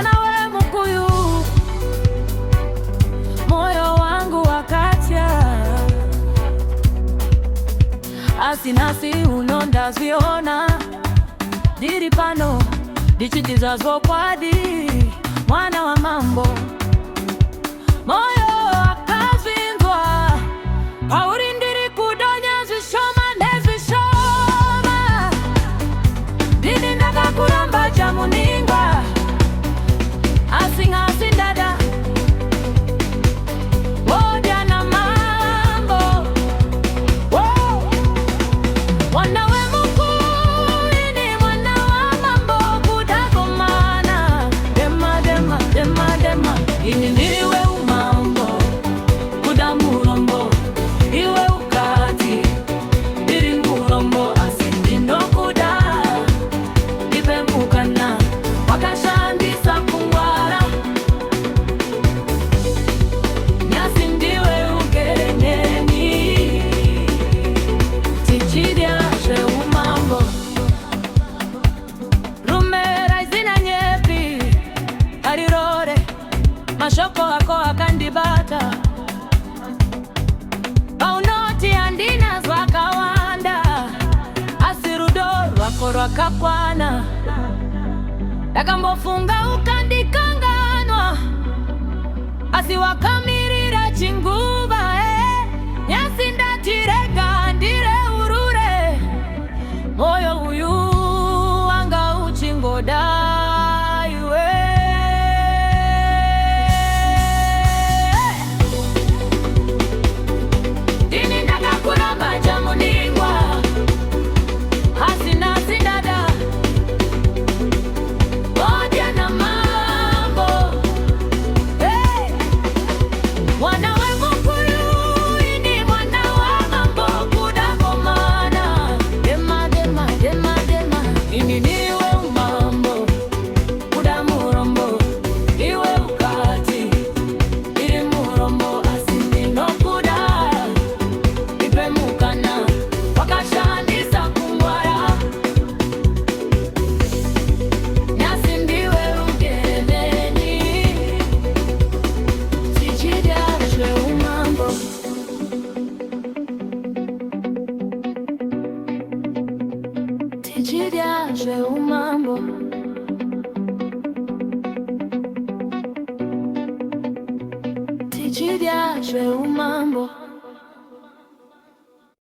mwanawe Mukuyu, moyo wangu wakatya asinasi uno ndaziona diri pano dichitizazo kwadi mwana wa mambo moyo akazindwa paurindiri kudonya zishoma nezishoma dini ndakakuramba chamuningwa asing'asindada wodya na mambo mwanawe Mukuyu ni mwana wa mambo kudakomana dema dema dema dema ini ndiwe umambo kudamurombo iwe ukati diri ngurombo asindindo kuda ipemukana wakashandisa kungwara nyasi ndiwe ugerenyeni tichiryashe umambo rumera izina nyepi arirore mashoko ako akandibata paunoti andina zwakawanda asirudoro rwako rwakakwana dakambofunga ukandikanganwa asiwakamirira chinguva nyasi ndatirega ndire urure moyo uyu wanga uchingoda tichiryashe umambo tichiryashe umambo